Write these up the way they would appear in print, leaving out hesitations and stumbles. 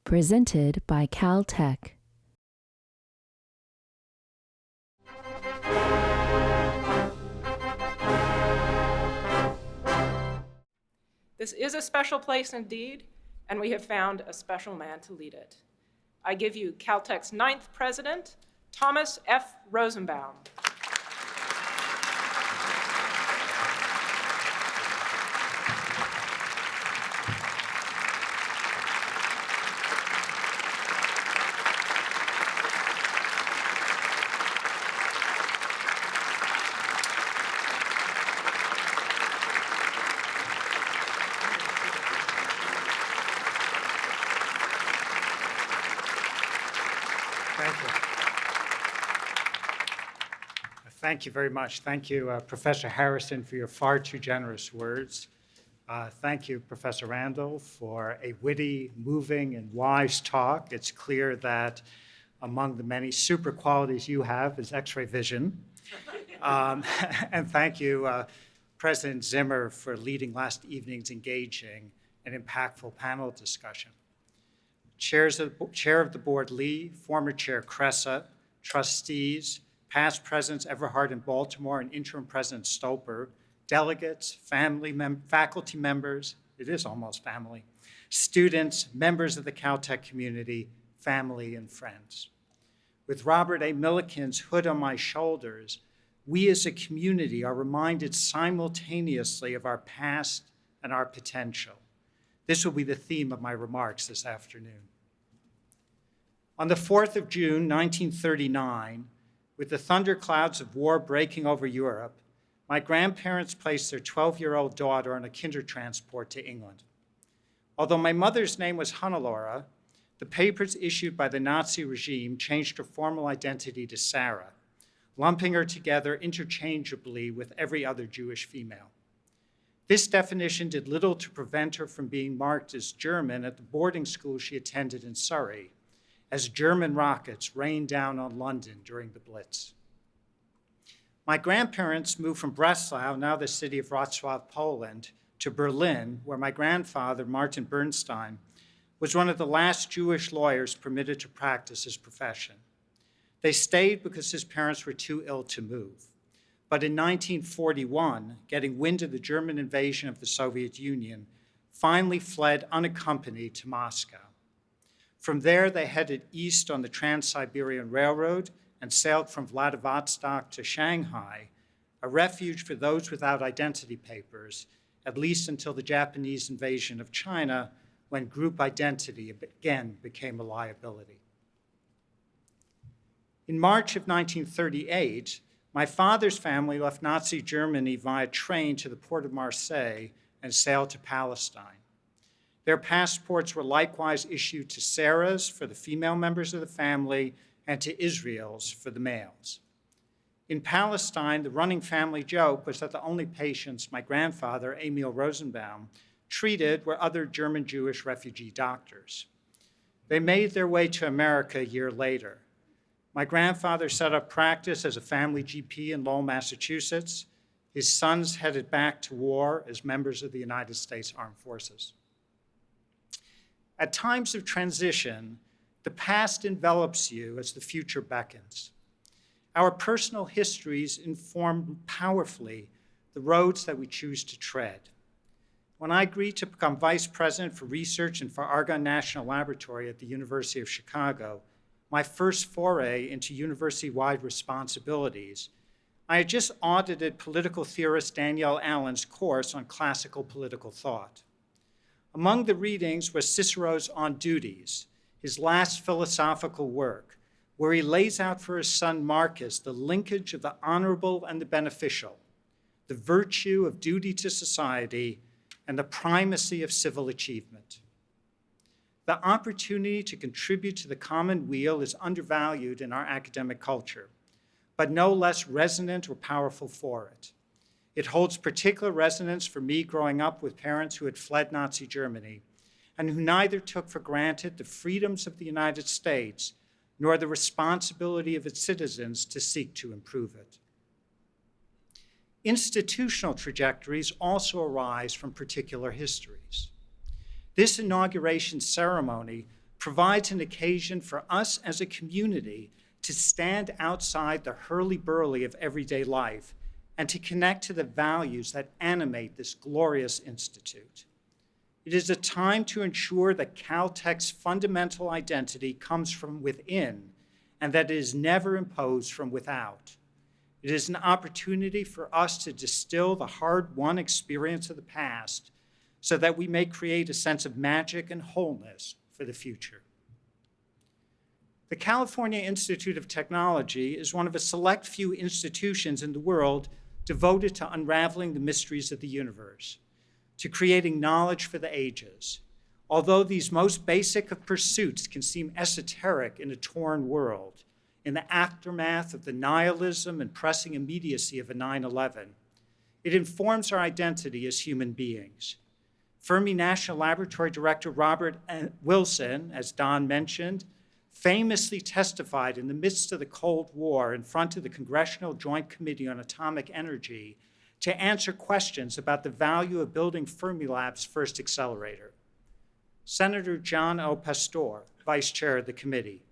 Presented by Caltech. This is a special place indeed, and we have found a special man to lead it. I give you Caltech's 9th president, Thomas F. Rosenbaum. Thank you very much. Thank you, Professor Harrison, for your far too generous words. Thank you, Professor Randall, for a witty, moving, and wise talk. It's clear that among the many super qualities you have is X-ray vision. And thank you, President Zimmer, for leading last evening's engaging and impactful panel discussion. Chair of the Board Lee, former Chair Cressa, trustees, past Presidents Everhart and Baltimore, and interim President Stolper, delegates, faculty members, it is almost family, students, members of the Caltech community, family, and friends. With Robert A. Milliken's hood on my shoulders, we as a community are reminded simultaneously of our past and our potential. This will be the theme of my remarks this afternoon. On the 4th of June, 1939, with the thunderclouds of war breaking over Europe, my grandparents placed their 12-year-old daughter on a kindertransport to England. Although my mother's name was Hannelore, the papers issued by the Nazi regime changed her formal identity to Sarah, lumping her together interchangeably with every other Jewish female. This definition did little to prevent her from being marked as German at the boarding school she attended in Surrey, as German rockets rained down on London during the Blitz. My grandparents moved from Breslau, now the city of Wrocław, Poland, to Berlin, where my grandfather, Martin Bernstein, was one of the last Jewish lawyers permitted to practice his profession. They stayed because his parents were too ill to move. But in 1941, getting wind of the German invasion of the Soviet Union, finally fled unaccompanied to Moscow. From there, they headed east on the Trans-Siberian Railroad and sailed from Vladivostok to Shanghai, a refuge for those without identity papers, at least until the Japanese invasion of China, when group identity again became a liability. In March of 1938, my father's family left Nazi Germany via train to the port of Marseille and sailed to Palestine. Their passports were likewise issued to Sarah's for the female members of the family and to Israel's for the males. In Palestine, the running family joke was that the only patients my grandfather, Emil Rosenbaum, treated were other German Jewish refugee doctors. They made their way to America a year later. My grandfather set up practice as a family GP in Lowell, Massachusetts. His sons headed back to war as members of the United States Armed Forces. At times of transition, the past envelops you as the future beckons. Our personal histories inform powerfully the roads that we choose to tread. When I agreed to become vice president for research and for Argonne National Laboratory at the University of Chicago, my first foray into university-wide responsibilities, I had just audited political theorist Danielle Allen's course on classical political thought. Among the readings was Cicero's On Duties, his last philosophical work, where he lays out for his son Marcus the linkage of the honorable and the beneficial, the virtue of duty to society, and the primacy of civil achievement. The opportunity to contribute to the common weal is undervalued in our academic culture, but no less resonant or powerful for it. It holds particular resonance for me growing up with parents who had fled Nazi Germany and who neither took for granted the freedoms of the United States nor the responsibility of its citizens to seek to improve it. Institutional trajectories also arise from particular histories. This inauguration ceremony provides an occasion for us as a community to stand outside the hurly-burly of everyday life and to connect to the values that animate this glorious institute. It is a time to ensure that Caltech's fundamental identity comes from within and that it is never imposed from without. It is an opportunity for us to distill the hard-won experience of the past so that we may create a sense of magic and wholeness for the future. The California Institute of Technology is one of a select few institutions in the world devoted to unraveling the mysteries of the universe, to creating knowledge for the ages. Although these most basic of pursuits can seem esoteric in a torn world, in the aftermath of the nihilism and pressing immediacy of a 9/11, it informs our identity as human beings. Fermi National Laboratory Director Robert Wilson, as Don mentioned, famously testified in the midst of the Cold War in front of the Congressional Joint Committee on Atomic Energy to answer questions about the value of building Fermilab's first accelerator. Senator John O. Pastor, vice chair of the committee,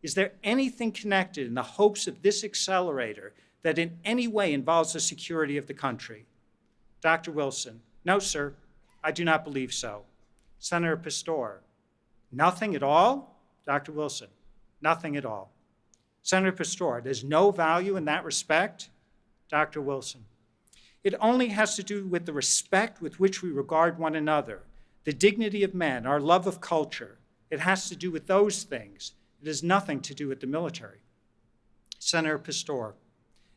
is there anything connected in the hopes of this accelerator that in any way involves the security of the country? Dr. Wilson, no, sir, I do not believe so. Senator Pastor, nothing at all? Dr. Wilson, nothing at all. Senator Pastor, there's no value in that respect? Dr. Wilson, it only has to do with the respect with which we regard one another, the dignity of men, our love of culture. It has to do with those things. It has nothing to do with the military. Senator Pastor,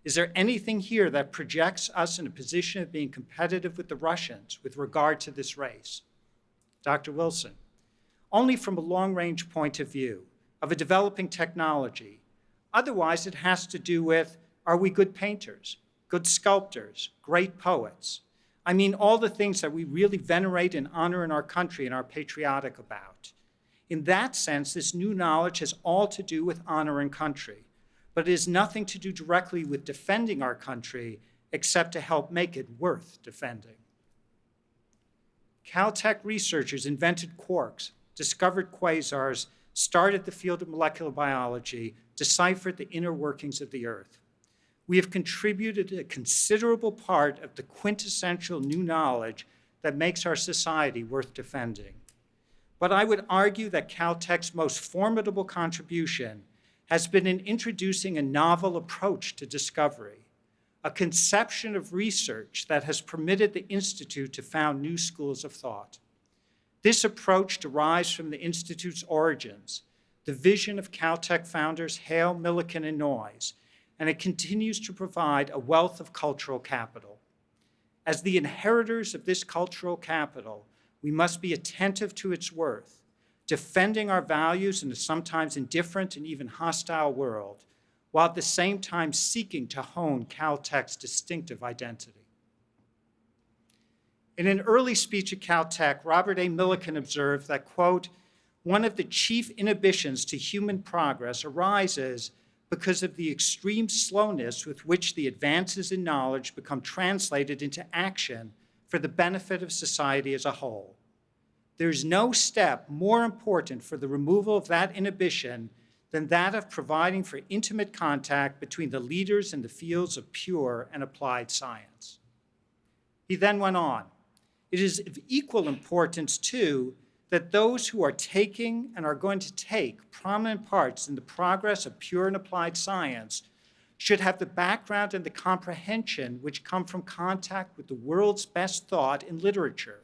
is there anything here that projects us in a position of being competitive with the Russians with regard to this race? Dr. Wilson, only from a long-range point of view of a developing technology. Otherwise, it has to do with, are we good painters, good sculptors, great poets? I mean, all the things that we really venerate and honor in our country and are patriotic about. In that sense, this new knowledge has all to do with honor and country, but it has nothing to do directly with defending our country except to help make it worth defending. Caltech researchers invented quarks, discovered quasars, started the field of molecular biology, deciphered the inner workings of the Earth. We have contributed a considerable part of the quintessential new knowledge that makes our society worth defending. But I would argue that Caltech's most formidable contribution has been in introducing a novel approach to discovery, a conception of research that has permitted the Institute to found new schools of thought. This approach derives from the Institute's origins, the vision of Caltech founders Hale, Millikan, and Noyes, and it continues to provide a wealth of cultural capital. As the inheritors of this cultural capital, we must be attentive to its worth, defending our values in a sometimes indifferent and even hostile world, while at the same time seeking to hone Caltech's distinctive identity. In an early speech at Caltech, Robert A. Millikan observed that, quote, one of the chief inhibitions to human progress arises because of the extreme slowness with which the advances in knowledge become translated into action for the benefit of society as a whole. There is no step more important for the removal of that inhibition than that of providing for intimate contact between the leaders in the fields of pure and applied science. He then went on, it is of equal importance, too, that those who are taking and are going to take prominent parts in the progress of pure and applied science should have the background and the comprehension which come from contact with the world's best thought in literature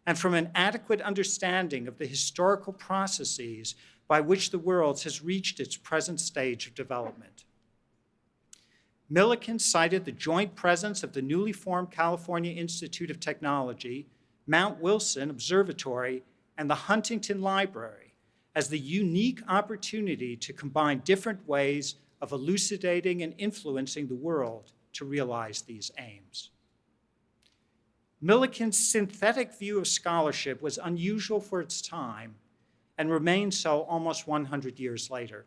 and from an adequate understanding of the historical processes by which the world has reached its present stage of development. Millikan cited the joint presence of the newly formed California Institute of Technology, Mount Wilson Observatory, and the Huntington Library as the unique opportunity to combine different ways of elucidating and influencing the world to realize these aims. Millikan's synthetic view of scholarship was unusual for its time and remains so almost 100 years later.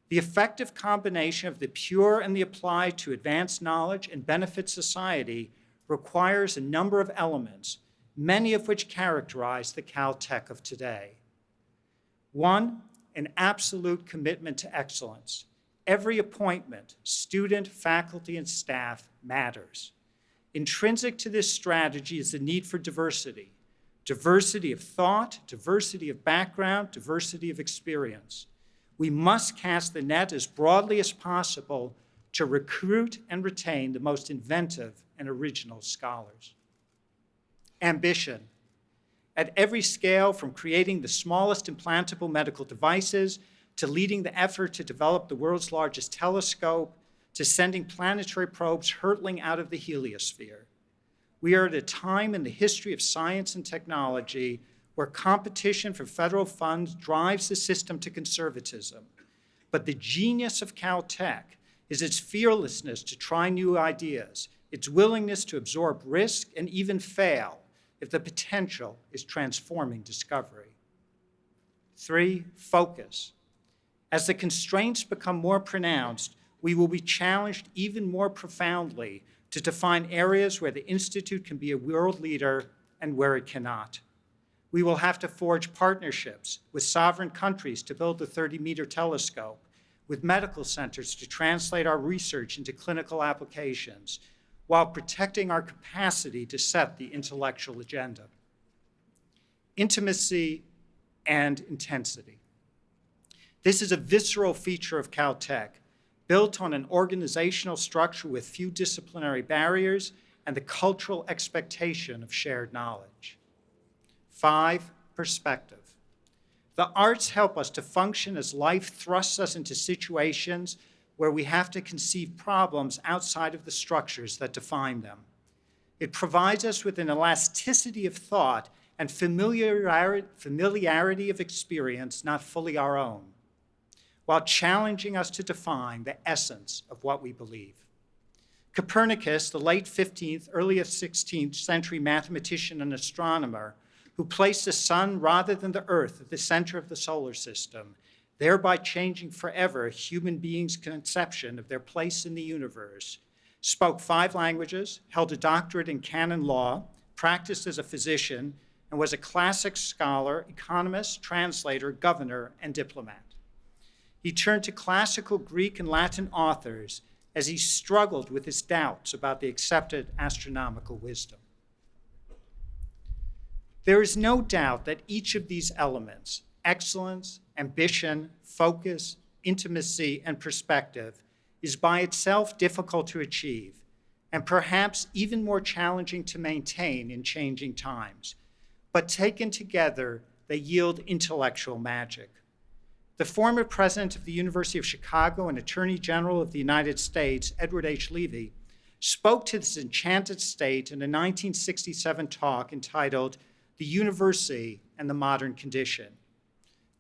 The effective combination of the pure and the applied to advance knowledge and benefit society requires a number of elements, many of which characterize the Caltech of today. One, an absolute commitment to excellence. Every appointment, student, faculty, and staff matters. Intrinsic to this strategy is the need for diversity. Diversity of thought, diversity of background, diversity of experience. We must cast the net as broadly as possible to recruit and retain the most inventive and original scholars. Ambition. At every scale, from creating the smallest implantable medical devices to leading the effort to develop the world's largest telescope, to sending planetary probes hurtling out of the heliosphere. We are at a time in the history of science and technology where competition for federal funds drives the system to conservatism. But the genius of Caltech is its fearlessness to try new ideas, its willingness to absorb risk and even fail if the potential is transforming discovery. 3, focus. As the constraints become more pronounced, we will be challenged even more profoundly to define areas where the Institute can be a world leader and where it cannot. We will have to forge partnerships with sovereign countries to build the 30-meter telescope, with medical centers to translate our research into clinical applications, while protecting our capacity to set the intellectual agenda. Intimacy and intensity. This is a visceral feature of Caltech, built on an organizational structure with few disciplinary barriers and the cultural expectation of shared knowledge. 5, perspective. The arts help us to function as life thrusts us into situations where we have to conceive problems outside of the structures that define them. It provides us with an elasticity of thought and familiarity of experience not fully our own, while challenging us to define the essence of what we believe. Copernicus, the late 15th, early 16th century mathematician and astronomer, who placed the sun rather than the earth at the center of the solar system, thereby changing forever human beings' conception of their place in the universe, spoke 5 languages, held a doctorate in canon law, practiced as a physician, and was a classic scholar, economist, translator, governor, and diplomat. He turned to classical Greek and Latin authors as he struggled with his doubts about the accepted astronomical wisdom. There is no doubt that each of these elements, excellence, ambition, focus, intimacy, and perspective, is by itself difficult to achieve, and perhaps even more challenging to maintain in changing times. But taken together, they yield intellectual magic. The former president of the University of Chicago and Attorney General of the United States, Edward H. Levy, spoke to this enchanted state in a 1967 talk entitled "The University and the Modern Condition."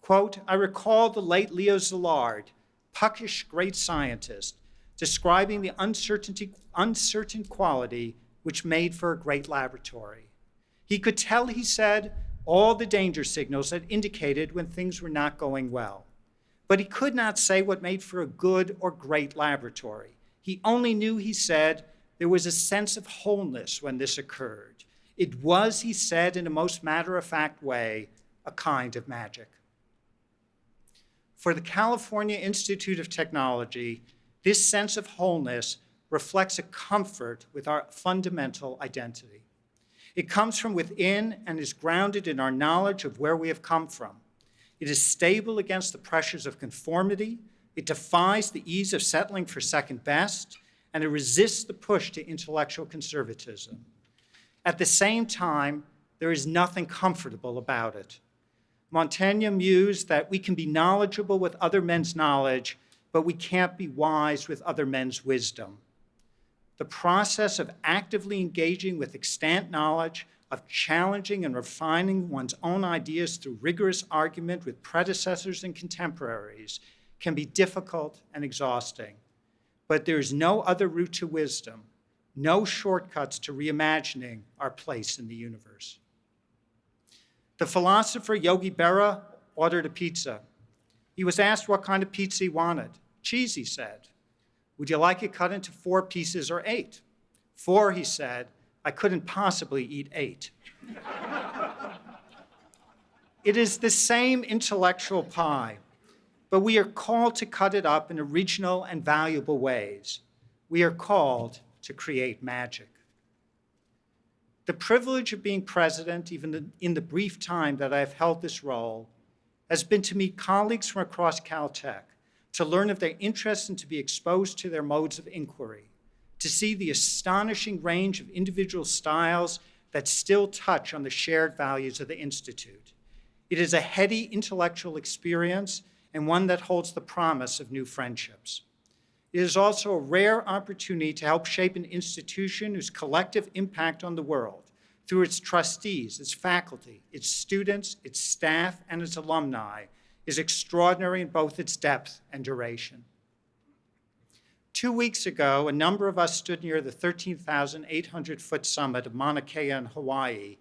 Quote, "I recall the late Leo Szilard, puckish great scientist, describing the uncertain quality which made for a great laboratory. He could tell, he said, all the danger signals that indicated when things were not going well. But he could not say what made for a good or great laboratory. He only knew, he said, there was a sense of wholeness when this occurred. It was, he said, in a most matter-of-fact way, a kind of magic." For the California Institute of Technology, this sense of wholeness reflects a comfort with our fundamental identity. It comes from within and is grounded in our knowledge of where we have come from. It is stable against the pressures of conformity. It defies the ease of settling for second best, and it resists the push to intellectual conservatism. At the same time, there is nothing comfortable about it. Montaigne mused that we can be knowledgeable with other men's knowledge, but we can't be wise with other men's wisdom. The process of actively engaging with extant knowledge, of challenging and refining one's own ideas through rigorous argument with predecessors and contemporaries, can be difficult and exhausting. But there is no other route to wisdom, no shortcuts to reimagining our place in the universe. The philosopher Yogi Berra ordered a pizza. He was asked what kind of pizza he wanted. Cheese, he said. Would you like it cut into 4 pieces or 8? 4, he said. I couldn't possibly eat 8. It is the same intellectual pie, but we are called to cut it up in original and valuable ways. We are called to create magic. The privilege of being president, even in the brief time that I've held this role, has been to meet colleagues from across Caltech, to learn of their interests and to be exposed to their modes of inquiry, to see the astonishing range of individual styles that still touch on the shared values of the Institute. It is a heady intellectual experience and one that holds the promise of new friendships. It is also a rare opportunity to help shape an institution whose collective impact on the world, through its trustees, its faculty, its students, its staff, and its alumni, is extraordinary in both its depth and duration. 2 weeks ago, a number of us stood near the 13,800-foot summit of Mauna Kea in Hawaii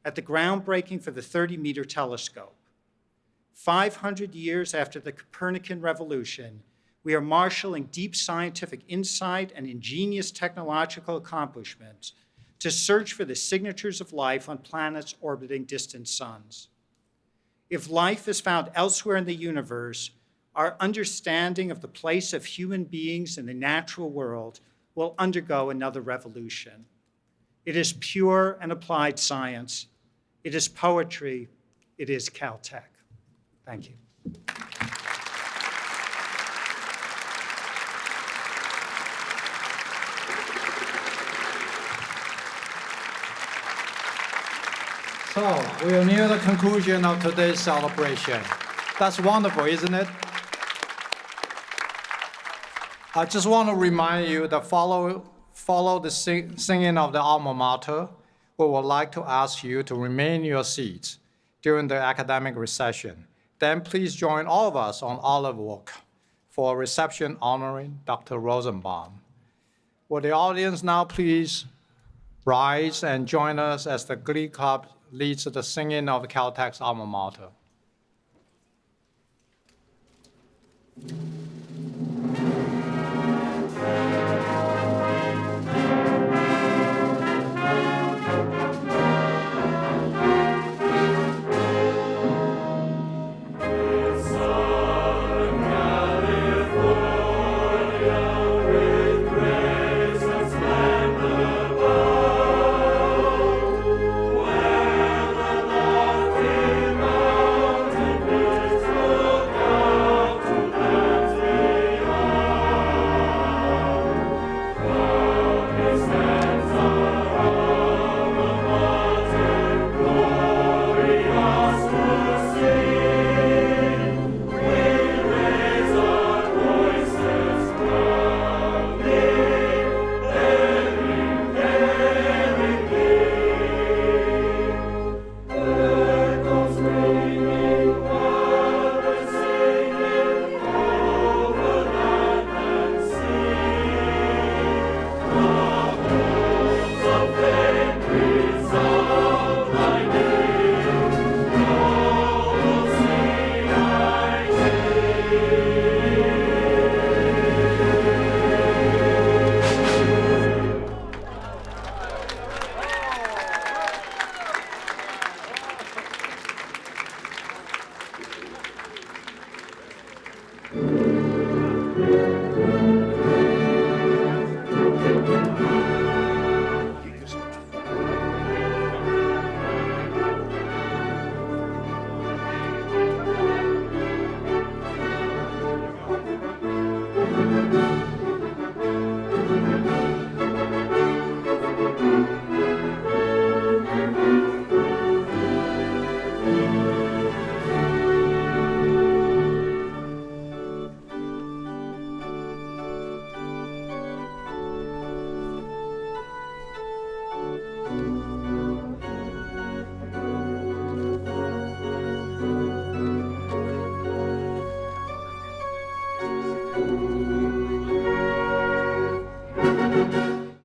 at the groundbreaking for the 30-meter telescope. 500 years after the Copernican revolution, we are marshaling deep scientific insight and ingenious technological accomplishments to search for the signatures of life on planets orbiting distant suns. If life is found elsewhere in the universe, our understanding of the place of human beings in the natural world will undergo another revolution. It is pure and applied science. It is poetry. It is Caltech. Thank you. So we are near the conclusion of today's celebration. That's wonderful, isn't it? I just want to remind you that follow the singing of the alma mater. We would like to ask you to remain in your seats during the academic recession. Then please join all of us on Olive Walk for a reception honoring Dr. Rosenbaum. Will the audience now please rise and join us as the Glee Club leads the singing of Caltech's alma mater.